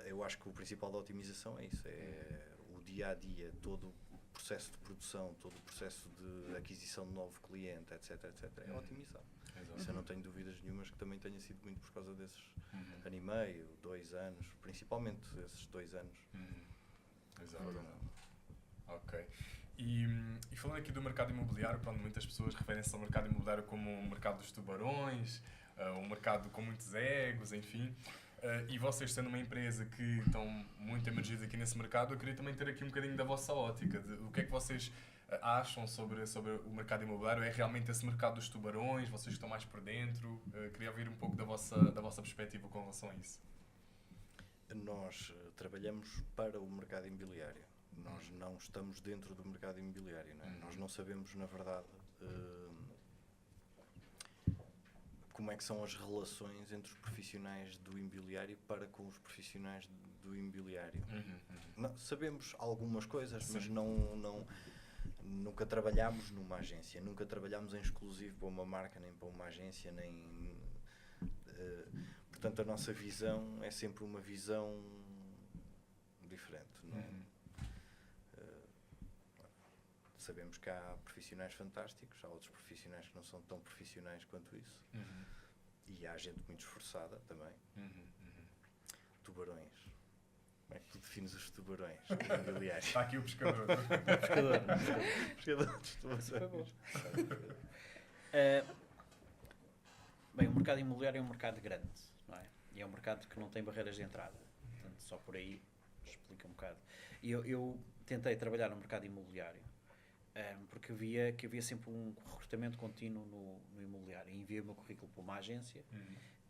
eu acho que o principal da otimização é isso, é o dia-a-dia, todo o processo de produção, todo o processo de aquisição de novo cliente, etc, é otimizado. Exato. Isso eu não tenho dúvidas nenhumas que também tenha sido muito por causa desses ano e meio, 2 anos, principalmente esses 2 anos. Exato. Ok. E falando aqui do mercado imobiliário, pronto, muitas pessoas referem-se ao mercado imobiliário como o mercado dos tubarões, um mercado com muitos egos, enfim. E vocês sendo uma empresa que estão muito emergidos aqui nesse mercado, eu queria também ter aqui um bocadinho da vossa ótica, de o que é que vocês acham sobre o mercado imobiliário. É realmente esse mercado dos tubarões? Vocês estão mais por dentro? Queria ouvir um pouco da vossa perspectiva com relação a isso. Nós trabalhamos para o mercado imobiliário. Nós não estamos dentro do mercado imobiliário. Não é? Nós não sabemos, na verdade, como é que são as relações entre os profissionais do imobiliário para com os profissionais do imobiliário. Não, sabemos algumas coisas, Sim. mas nunca trabalhámos numa agência, nunca trabalhámos em exclusivo para uma marca, nem para uma agência, nem... portanto, a nossa visão é sempre uma visão diferente. Não? Sabemos que há profissionais fantásticos, há outros profissionais que não são tão profissionais quanto isso. E há gente muito esforçada também. Tubarões. Como é que tu defines os tubarões imobiliários? Está aqui o pescador. Pescador de tubarões. Bem, o mercado imobiliário é um mercado grande, não é? E é um mercado que não tem barreiras de entrada. Portanto, só por aí explica um bocado. E eu tentei trabalhar no mercado imobiliário porque havia sempre um recrutamento contínuo no imobiliário. E enviei o meu currículo para uma agência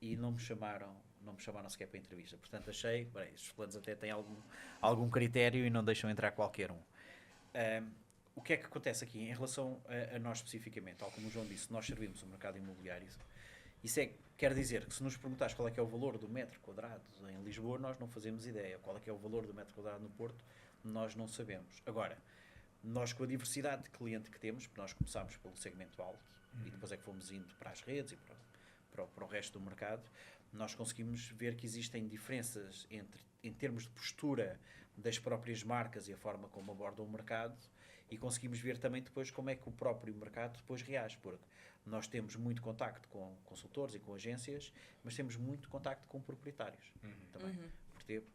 e não me chamaram sequer para a entrevista. Portanto, achei, bem, estes planos até têm algum critério e não deixam entrar qualquer um. O que é que acontece aqui em relação a nós especificamente? Tal como o João disse, nós servimos o mercado imobiliário. Isso quer dizer que se nos perguntares qual é que é o valor do metro quadrado em Lisboa, nós não fazemos ideia. Qual é que é o valor do metro quadrado no Porto, nós não sabemos. Agora, nós com a diversidade de cliente que temos, porque nós começámos pelo segmento alto e depois é que fomos indo para as redes e para o resto do mercado, nós conseguimos ver que existem diferenças em termos de postura das próprias marcas e a forma como abordam o mercado, e conseguimos ver também depois como é que o próprio mercado depois reage, porque nós temos muito contacto com consultores e com agências, mas temos muito contacto com proprietários também,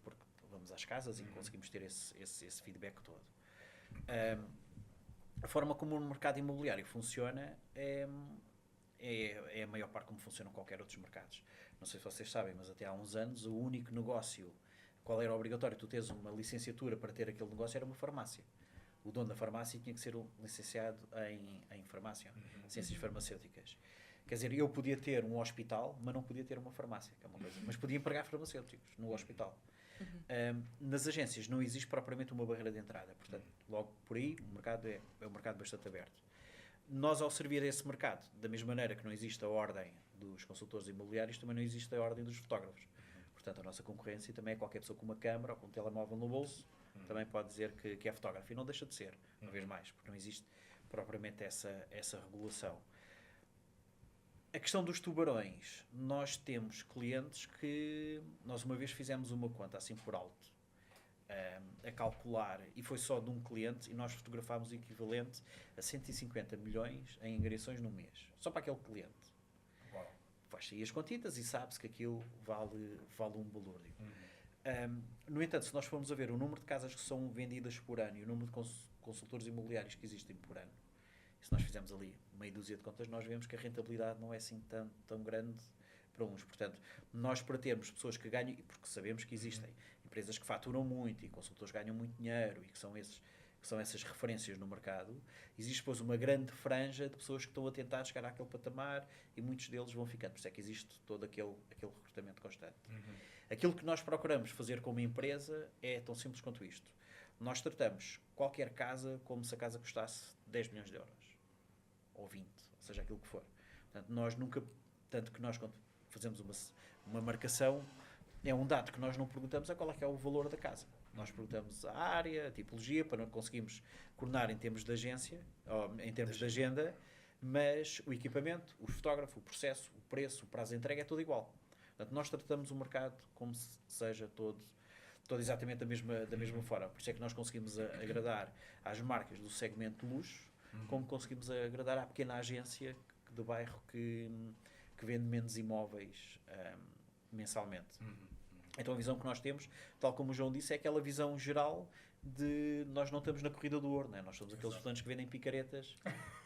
porque vamos às casas e conseguimos ter esse feedback todo. A forma como o mercado imobiliário funciona é a maior parte como funcionam qualquer outros mercados. Não sei se vocês sabem, mas até há uns anos o único negócio, qual era obrigatório, tu tens uma licenciatura para ter aquele negócio, era uma farmácia. O dono da farmácia tinha que ser licenciado em farmácia, ciências farmacêuticas. Quer dizer, eu podia ter um hospital, mas não podia ter uma farmácia, que é uma coisa. Mas podia empregar farmacêuticos no hospital. Nas agências não existe propriamente uma barreira de entrada, portanto, logo por aí o mercado é um mercado bastante aberto. Nós, ao servir esse mercado, da mesma maneira que não existe a ordem dos consultores imobiliários, também não existe a ordem dos fotógrafos. Portanto, a nossa concorrência também é qualquer pessoa com uma câmara ou com um telemóvel no bolso, também pode dizer que é fotógrafo, e não deixa de ser, uma vez mais, porque não existe propriamente essa regulação. A questão dos tubarões, nós temos clientes que nós uma vez fizemos uma conta assim por alto, a calcular, e foi só de um cliente, e nós fotografámos o equivalente a 150 milhões em ingressões no mês, só para aquele cliente. Uau. Faz aí as contitas e sabe-se que aquilo vale um balúrdio. No entanto, se nós formos a ver o número de casas que são vendidas por ano e o número de consultores imobiliários que existem por ano, e se nós fizermos ali meia dúzia de contas, nós vemos que a rentabilidade não é assim tão grande para uns. Portanto, nós para termos pessoas que ganham, porque sabemos que existem empresas que faturam muito e consultores ganham muito dinheiro e que são essas referências no mercado, existe depois uma grande franja de pessoas que estão a tentar chegar àquele patamar e muitos deles vão ficando. Por isso é que existe todo aquele recrutamento constante. Aquilo que nós procuramos fazer como empresa é tão simples quanto isto. Nós tratamos qualquer casa como se a casa custasse 10 milhões de euros. Ou 20, ou seja, aquilo que for. Portanto, nós nunca, tanto que nós quando fazemos uma marcação, é um dado que nós não perguntamos qual é que é o valor da casa. Nós perguntamos a área, a tipologia, para não conseguirmos coordenar em termos de agência, ou em termos de agenda, mas o equipamento, o fotógrafo, o processo, o preço, o prazo de entrega é tudo igual. Portanto, nós tratamos o mercado como se seja todo exatamente da mesma forma. Por isso é que nós conseguimos agradar às marcas do segmento de luxo, como conseguimos agradar à pequena agência do bairro que vende menos imóveis mensalmente. Então a visão que nós temos, tal como o João disse, é aquela visão geral de nós não estamos na corrida do ouro, né? Nós somos aqueles estudantes que vendem picaretas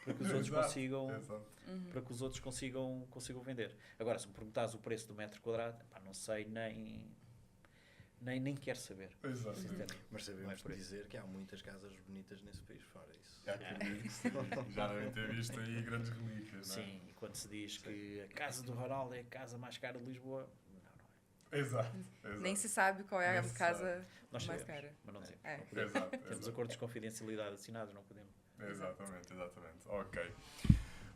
para que os outros consigam vender. Agora, se me perguntares o preço do metro quadrado, pá, não sei, nem quero saber. Exato. Mas sabemos dizer que há muitas casas bonitas nesse país fora isso. Já devem ter visto aí grandes relíquias, não é? Sim, e quando se diz que a casa do Ronaldo é a casa mais cara de Lisboa, Exato. Nem se sabe qual é a Nem se casa nós mais sabemos, cara. mas não dizemos. É. Não podemos. Exato. Temos acordos de confidencialidade assinados, não podemos. Exatamente. Ok.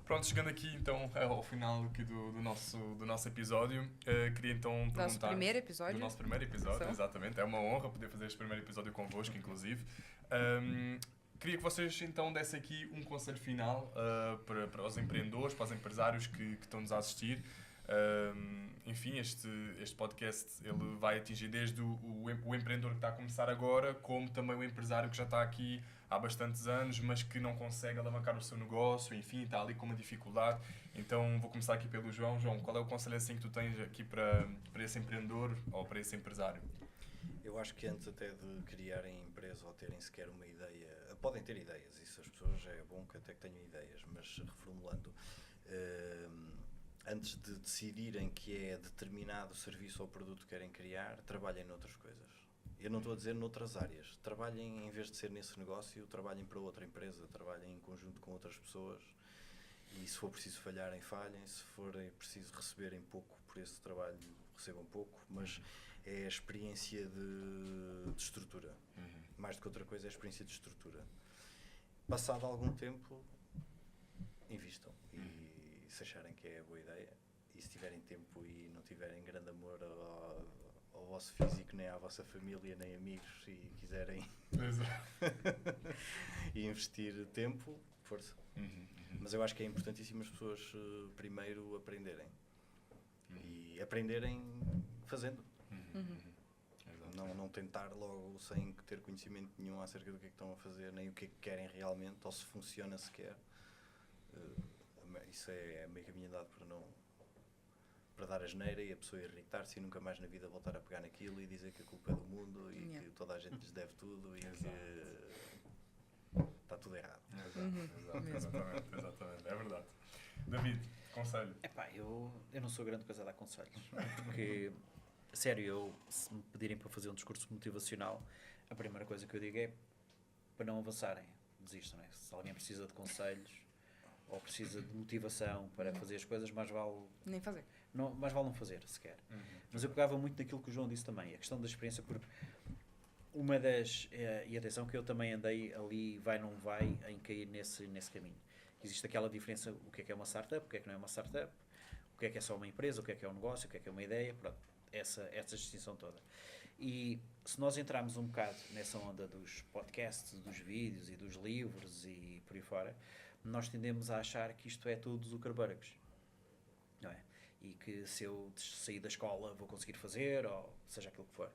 Pronto, chegando aqui então ao final aqui do nosso episódio, queria então perguntar... Nosso primeiro episódio? Do nosso primeiro episódio, exatamente. É uma honra poder fazer este primeiro episódio convosco, inclusive. Queria que vocês então dessem aqui um conselho final para os empreendedores, para os empresários que estão-nos a assistir. Enfim, este podcast ele vai atingir desde o empreendedor que está a começar agora, como também o empresário que já está aqui há bastantes anos, mas que não consegue alavancar o seu negócio, enfim, está ali com uma dificuldade. Então vou começar aqui pelo João. João, qual é o conselho assim que tu tens aqui para esse empreendedor ou para esse empresário? Eu acho que antes até de criarem empresa ou terem sequer uma ideia, podem ter ideias, isso as pessoas é bom que até que tenham ideias, mas reformulando, antes de decidirem que é determinado serviço ou produto que querem criar, trabalhem noutras coisas. Eu não estou a dizer noutras áreas. Trabalhem, em vez de ser nesse negócio, trabalhem para outra empresa, trabalhem em conjunto com outras pessoas e se for preciso falharem, falhem. Se for preciso receberem pouco por esse trabalho, recebam pouco, mas é a experiência de estrutura. Mais do que outra coisa, é a experiência de estrutura. Passado algum tempo, invistam e se acharem que é boa ideia e se tiverem tempo e não tiverem grande amor ao vosso físico, nem à vossa família, nem amigos e quiserem e investir tempo, força. Mas eu acho que é importantíssimo as pessoas primeiro aprenderem e aprenderem fazendo. Não tentar logo sem ter conhecimento nenhum acerca do que é que estão a fazer, nem o que é que querem realmente, ou se funciona sequer. Isso é meio caminho andado para dar asneira e a pessoa irritar-se e nunca mais na vida voltar a pegar naquilo e dizer que a culpa é do mundo e que toda a gente lhes deve tudo e que está tudo errado. Exatamente, é verdade. David, conselho? Epá, eu não sou grande coisa a dar conselhos, porque, sério, se me pedirem para fazer um discurso motivacional, a primeira coisa que eu digo é para não avançarem, desistam, né? Se alguém precisa de conselhos ou precisa de motivação para fazer as coisas, mais vale Nem fazer. mais vale não fazer sequer. Mas eu pegava muito naquilo que o João disse também, a questão da experiência, porque uma das, e atenção que eu também andei ali, vai não vai, em cair nesse caminho. Existe aquela diferença, o que é uma startup, o que é que não é uma startup, o que é só uma empresa, o que é um negócio, o que é uma ideia, pronto, essa distinção toda. E se nós entrarmos um bocado nessa onda dos podcasts, dos vídeos e dos livros e por aí fora, nós tendemos a achar que isto é tudo Zuckerbergs, não é? E que se eu sair da escola vou conseguir fazer, ou seja aquilo que for.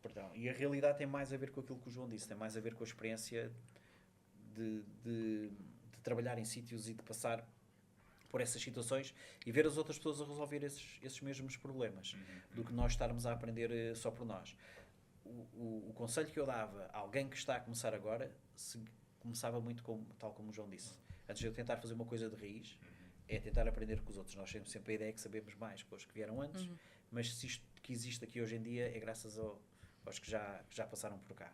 Perdão. E a realidade tem mais a ver com aquilo que o João disse, tem mais a ver com a experiência de trabalhar em sítios e de passar por essas situações e ver as outras pessoas a resolver esses mesmos problemas, do que nós estarmos a aprender só por nós. O conselho que eu dava a alguém que está a começar agora, começava muito tal como o João disse. Antes de eu tentar fazer uma coisa de raiz, é tentar aprender com os outros. Nós temos sempre a ideia que sabemos mais que os que vieram antes, mas se isto que existe aqui hoje em dia é graças aos que já passaram por cá.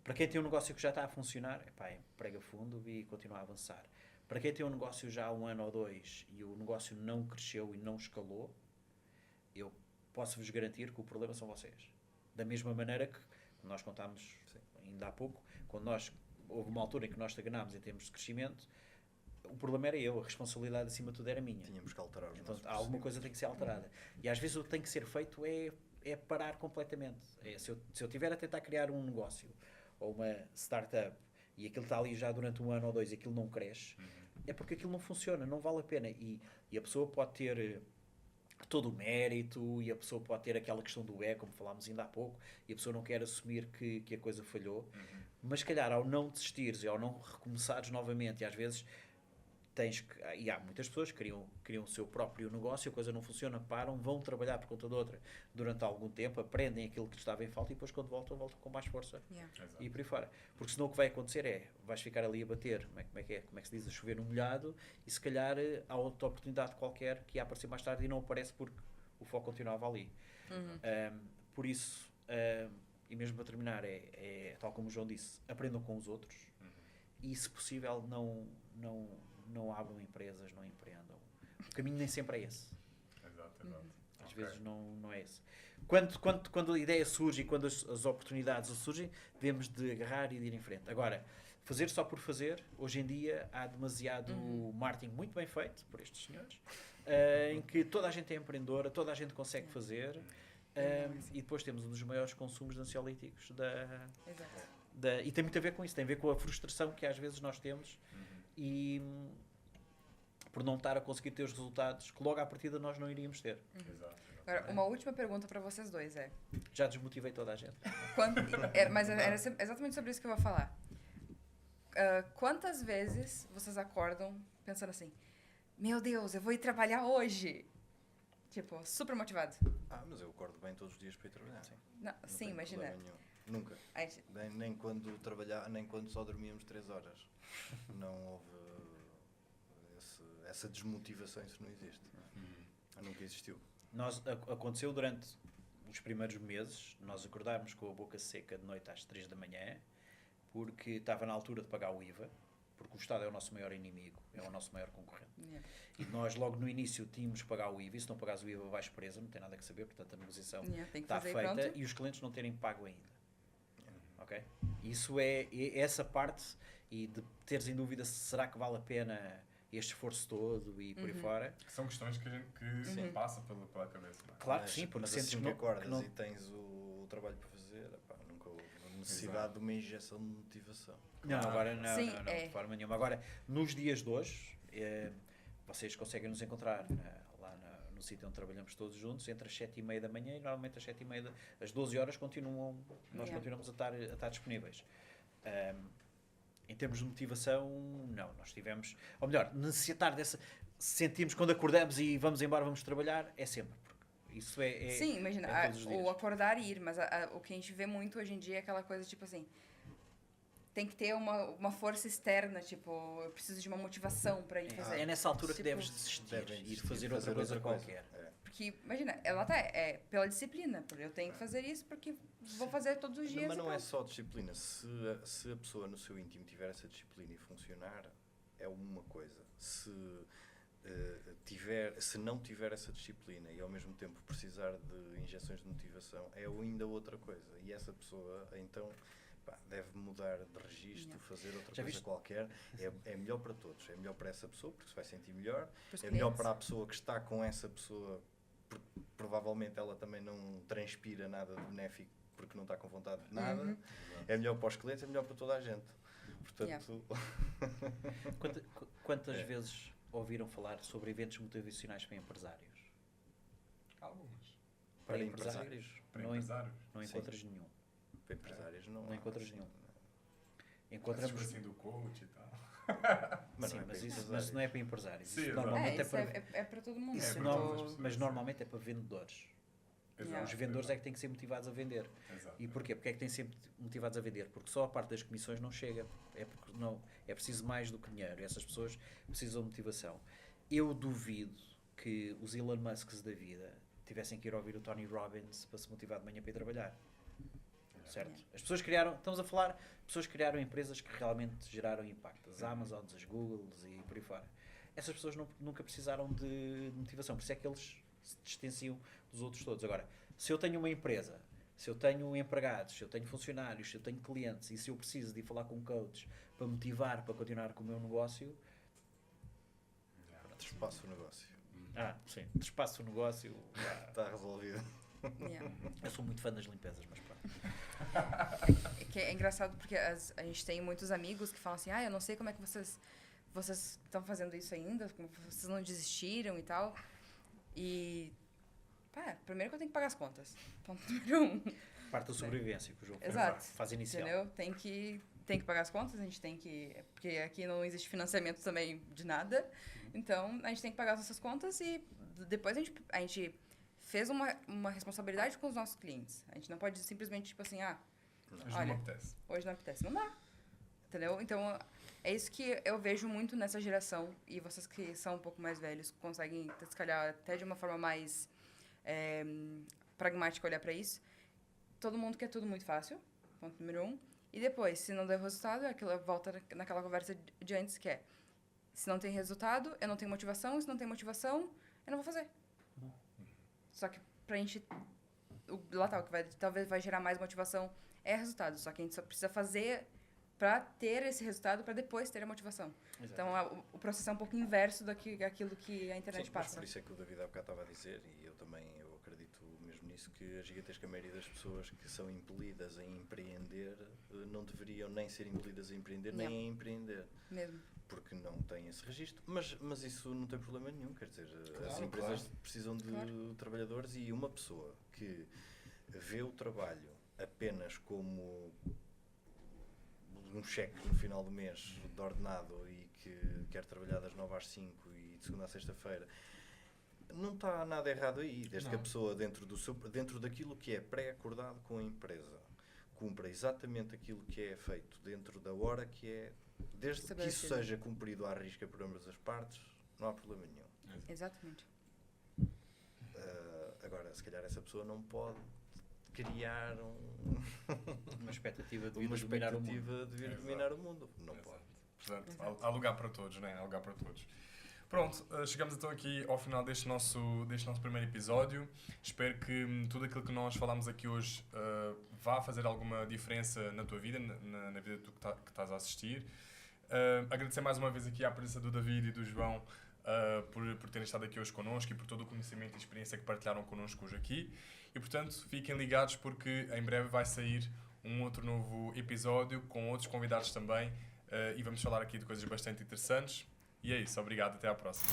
Para quem tem um negócio que já está a funcionar, prega fundo e continua a avançar. Para quem tem um negócio já há 1 ano ou 2 e o negócio não cresceu e não escalou, eu posso-vos garantir que o problema são vocês. Da mesma maneira que nós contámos ainda há pouco, quando houve uma altura em que nós estagnámos em termos de crescimento, o problema era eu, a responsabilidade acima de tudo era minha. Tínhamos que alterar os Então nossos alguma procedimentos. coisa tem que ser alterada. E às vezes o que tem que ser feito é parar completamente. Se eu estiver a tentar criar um negócio ou uma startup e aquilo está ali já durante 1 ano ou 2 e aquilo não cresce, é porque aquilo não funciona, não vale a pena. E a pessoa pode ter todo o mérito e a pessoa pode ter aquela questão do ego, como falámos ainda há pouco, e a pessoa não quer assumir que a coisa falhou. Mas se calhar ao não desistires e ao não recomeçares novamente, e às vezes e há muitas pessoas que criam o seu próprio negócio, a coisa não funciona, param, vão trabalhar por conta de outra durante algum tempo, aprendem aquilo que estava em falta e depois quando voltam com mais força Yeah. Exato. e por aí fora. Porque senão o que vai acontecer vais ficar ali a bater, como é que se diz, a chover no molhado, e se calhar há outra oportunidade qualquer que ia aparecer mais tarde e não aparece porque o foco continuava ali. Por isso, e mesmo para terminar, é tal como o João disse, aprendam com os outros e, se possível, não abram empresas, não empreendam. O caminho nem sempre é esse. Exato. Às Ok. vezes não é esse. Quando a ideia surge e quando as oportunidades surgem, devemos de agarrar e de ir em frente. Agora, fazer só por fazer, hoje em dia há demasiado marketing muito bem feito por estes senhores, em que toda a gente é empreendedora, toda a gente consegue fazer, e depois temos um dos maiores consumos de ansiolíticos Exato. e tem muito a ver com isso, tem a ver com a frustração que às vezes nós temos e por não estar a conseguir ter os resultados que logo à partida nós não iríamos ter. Exato. Agora, uma última pergunta para vocês dois é... Já desmotivei toda a gente. Mas era exatamente sobre isso que eu vou falar. Quantas vezes vocês acordam pensando assim, meu Deus, eu vou ir trabalhar hoje? Tipo, super motivado. Mas eu acordo bem todos os dias para ir trabalhar. Não, Não sim, tenho imagina. problema nenhum. Nunca. A gente- Nem quando trabalhar, nem quando só dormíamos 3 horas. Não houve essa desmotivação, isso não existe. Nunca existiu. Aconteceu durante os primeiros meses, nós acordarmos com a boca seca de noite às 3 da manhã, porque estava na altura de pagar o IVA, porque o Estado é o nosso maior inimigo, é o nosso maior concorrente. Yeah. E nós logo no início tínhamos que pagar o IVA, e se não pagares o IVA vais presa, não tem nada a saber, portanto a negociação Yeah, tem que está fazer e feita pronto. e os clientes não terem pago ainda. Ok? Isso é essa parte, e de teres em dúvida se será que vale a pena este esforço todo e por aí fora. Que são questões que a gente que passa pela cabeça. Não é? Claro que sim, porque mas sentes assim que que não, acordas que não- e tens o trabalho para fazer, nunca houve necessidade de uma injeção de motivação. Não, agora não, Sim, não, é. de forma nenhuma. Agora, nos dias de hoje, vocês conseguem nos encontrar lá no sítio onde trabalhamos todos juntos, entre as 7h30 da manhã e normalmente às 7h30, às 12 horas nós Yeah. continuamos a estar disponíveis. Em termos de motivação, não. Nós tivemos, ou melhor, necessitar dessa, sentimos quando acordamos e vamos embora, vamos trabalhar, é sempre. Porque isso é Sim, imagina, é todos os dias. o acordar e ir, mas o que a gente vê muito hoje em dia é aquela coisa, tipo assim, tem que ter uma força externa, tipo, eu preciso de uma motivação para ir fazer. É nessa altura que Tipo, deves desistir Devem e ir desistir, fazer outra coisa qualquer. Porque, imagina, ela tá, pela disciplina, porque eu tenho que fazer isso porque vou fazer todos os dias. Mas e não é pronto. só disciplina. Se a pessoa no seu íntimo tiver essa disciplina e funcionar, é uma coisa. Se não tiver essa disciplina e ao mesmo tempo precisar de injeções de motivação, é ainda outra coisa. E essa pessoa, então, deve mudar de registro, fazer outra Já coisa viste? qualquer. É melhor para todos. É melhor para essa pessoa, porque se vai sentir melhor. Para os É melhor clientes. para a pessoa que está com essa pessoa, porque provavelmente ela também não transpira nada de benéfico porque não está com vontade de nada. É melhor para os clientes, é melhor para toda a gente. Portanto, Quantas vezes ouviram falar sobre eventos motivacionais para empresários? Algumas. Para empresários? Para não, empresários. não Sim. encontras nenhum. para empresários não Não há, encontras assim, nenhum. Tipo Encontramos. assim do coach e tal. Mas Sim, não é mas para isso empresários. não é para empresários. Sim, Isso exato. normalmente é Isso para. é para todo mundo. Isso para não- todas as pessoas, mas sim. normalmente é para vendedores. Yeah. Os vendedores é que têm que ser motivados a vender. Exato. E porquê? Porque é que têm que ser motivados a vender? Porque só a parte das comissões não chega. É preciso mais do que dinheiro. E essas pessoas precisam de motivação. Eu duvido que os Elon Musks da vida tivessem que ir ouvir o Tony Robbins para se motivar de manhã para ir trabalhar. Certo? As pessoas criaram, estamos a falar, pessoas criaram empresas que realmente geraram impacto. As Amazons, as Googles e por aí fora. Essas pessoas nunca precisaram de motivação. Por isso é que eles se distanciam dos outros todos. Agora, se eu tenho uma empresa, se eu tenho empregados, se eu tenho funcionários, se eu tenho clientes e se eu preciso de ir falar com um coach para motivar, para continuar com o meu negócio, despaço o negócio. Sim. Despaço o negócio. Está resolvido. Yeah. Eu sou muito fã das limpezas, mas pronto. Que é engraçado porque a gente tem muitos amigos que falam assim, eu não sei como é que vocês estão fazendo isso ainda, como vocês não desistiram e tal. E, primeiro que eu tenho que pagar as contas. Ponto número 1. Parte da sobrevivência que o jogo Exato. faz inicial. Entendeu? Tem que pagar as contas, a gente tem que... Porque aqui não existe financiamento também de nada. Então, a gente tem que pagar as nossas contas e depois a gente fez uma responsabilidade com os nossos clientes. A gente não pode simplesmente, tipo assim, Hoje não me apetece. Hoje não apetece. Não dá. Entendeu? Então, é isso que eu vejo muito nessa geração. E vocês que são um pouco mais velhos conseguem, se calhar, até de uma forma mais pragmática olhar para isso. Todo mundo quer tudo muito fácil. Ponto número 1. E depois, se não der resultado, volta naquela conversa de antes que é: se não tem resultado, eu não tenho motivação. Se não tem motivação, eu não vou fazer. Só que pra gente... Lá tá, o que talvez vai gerar mais motivação é resultado. Só que a gente só precisa fazer pra ter esse resultado, pra depois ter a motivação. Exato. Então, o processo é um pouco inverso daquilo que a internet Sim, mas passa. por isso é que o David há bocado estava a dizer, e eu também acredito mesmo nisso, que a gigantesca maioria das pessoas que são impelidas a empreender não deveriam nem ser impelidas a empreender, nem a empreender. Mesmo. Porque não têm esse registro, mas isso não tem problema nenhum, quer dizer, as Claro, empresas claro. precisam de trabalhadores, e uma pessoa que vê o trabalho apenas como um cheque no final do mês de ordenado e que quer trabalhar das 9 às 5 e de segunda a sexta-feira, não está nada errado aí, desde que a pessoa dentro daquilo que é pré-acordado com a empresa cumpra exatamente aquilo que é feito dentro da hora que é, desde que isso seja cumprido à risca por ambas as partes, não há problema nenhum. Exatamente. Agora, se calhar essa pessoa não pode criar Uma expectativa de uma vir dominar o mundo. expectativa de vir Exato. dominar o mundo. Não Exato. pode. Portanto, há lugar para todos, né? Há lugar para todos. Pronto, chegamos então aqui ao final deste nosso primeiro episódio. Espero que tudo aquilo que nós falámos aqui hoje vá fazer alguma diferença na tua vida, na vida que estás a assistir. Agradecer mais uma vez aqui a presença do David e do João por terem estado aqui hoje connosco e por todo o conhecimento e experiência que partilharam connosco hoje aqui. E, portanto, fiquem ligados porque em breve vai sair um outro novo episódio com outros convidados também e vamos falar aqui de coisas bastante interessantes. E é isso, obrigado, até à próxima.